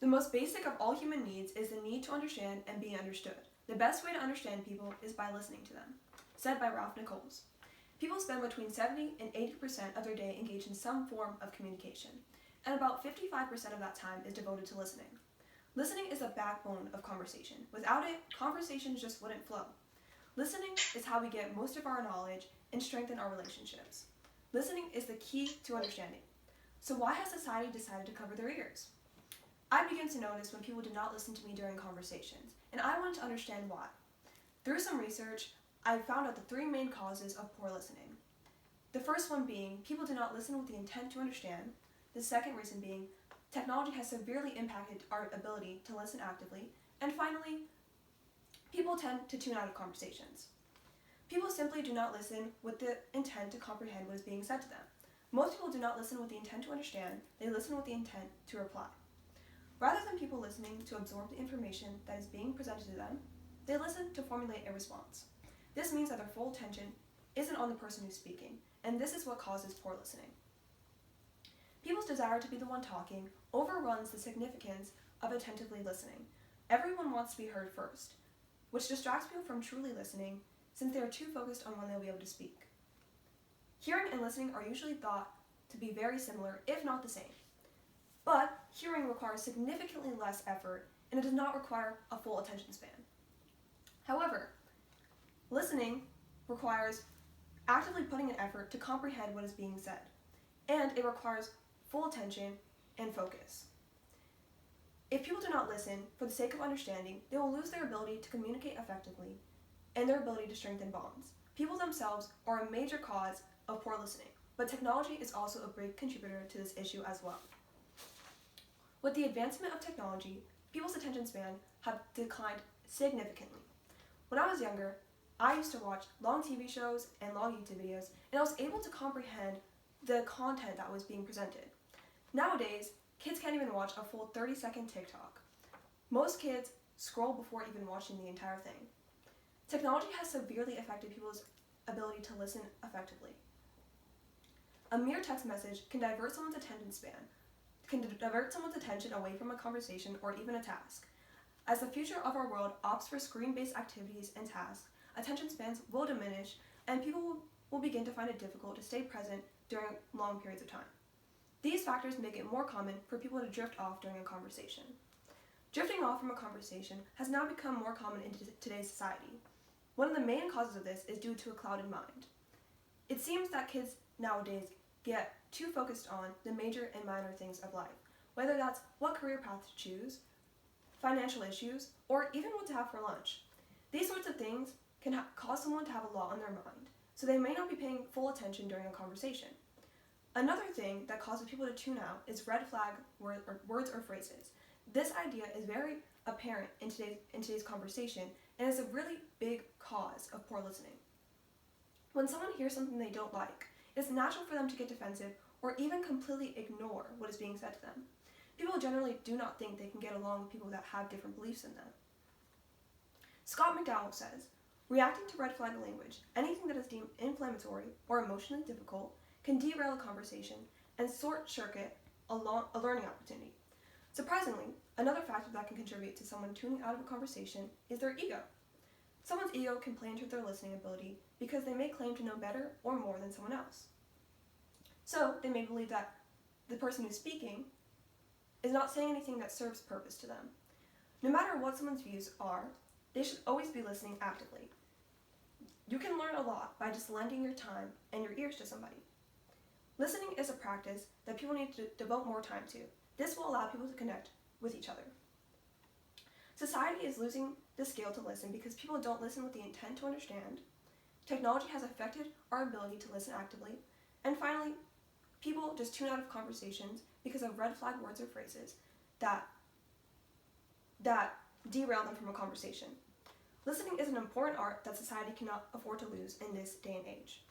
The most basic of all human needs is the need to understand and be understood. The best way to understand people is by listening to them. Said by Ralph Nichols. People spend between 70 and 80% of their day engaged in some form of communication, and about 55% of that time is devoted to listening. Listening is the backbone of conversation. Without it, conversations just wouldn't flow. Listening is how we get most of our knowledge and strengthen our relationships. Listening is the key to understanding. So why has society decided to cover their ears? I began to notice when people did not listen to me during conversations, and I wanted to understand why. Through some research, I found out the three main causes of poor listening. The first one being people do not listen with the intent to understand. The second reason being technology has severely impacted our ability to listen actively. And finally, people tend to tune out of conversations. People simply do not listen with the intent to comprehend what is being said to them. Most people do not listen with the intent to understand, they listen with the intent to reply. Rather than people listening to absorb the information that is being presented to them, they listen to formulate a response. This means that their full attention isn't on the person who's speaking, and this is what causes poor listening. People's desire to be the one talking overruns the significance of attentively listening. Everyone wants to be heard first, which distracts people from truly listening since they are too focused on when they'll be able to speak. Hearing and listening are usually thought to be very similar, if not the same. But hearing requires significantly less effort, and it does not require a full attention span. However, listening requires actively putting an effort to comprehend what is being said, and it requires full attention and focus. If people do not listen for the sake of understanding, they will lose their ability to communicate effectively and their ability to strengthen bonds. People themselves are a major cause of poor listening, but technology is also a big contributor to this issue as well. With the advancement of technology, people's attention span have declined significantly. When I was younger, I used to watch long TV shows and long YouTube videos, and I was able to comprehend the content that was being presented. Nowadays, kids can't even watch a full 30-second TikTok. Most kids scroll before even watching the entire thing. Technology has severely affected people's ability to listen effectively. A mere text message can divert someone's attention away from a conversation or even a task. As the future of our world opts for screen-based activities and tasks, attention spans will diminish, and people will begin to find it difficult to stay present during long periods of time. These factors make it more common for people to drift off during a conversation. Drifting off from a conversation has now become more common in today's society. One of the main causes of this is due to a clouded mind. It seems that kids nowadays get too focused on the major and minor things of life, whether that's what career path to choose, financial issues, or even what to have for lunch. These sorts of things can cause someone to have a lot on their mind, so they may not be paying full attention during a conversation. Another thing that causes people to tune out is red flag words or phrases. This idea is very apparent in today's conversation and is a really big cause of poor listening. When someone hears something they don't like, it's natural for them to get defensive or even completely ignore what is being said to them. People generally do not think they can get along with people that have different beliefs than them. Scott McDowell says, reacting to red flag language, anything that is deemed inflammatory or emotionally difficult, can derail a conversation and short-circuit a learning opportunity. Surprisingly, another factor that can contribute to someone tuning out of a conversation is their ego. Someone's ego can play into their listening ability because they may claim to know better or more than someone else. So they may believe that the person who's speaking is not saying anything that serves purpose to them. No matter what someone's views are, they should always be listening actively. You can learn a lot by just lending your time and your ears to somebody. Listening is a practice that people need to devote more time to. This will allow people to connect with each other. Society is losing the skill to listen because people don't listen with the intent to understand. Technology has affected our ability to listen actively. And finally, people just tune out of conversations because of red flag words or phrases that derail them from a conversation. Listening is an important art that society cannot afford to lose in this day and age.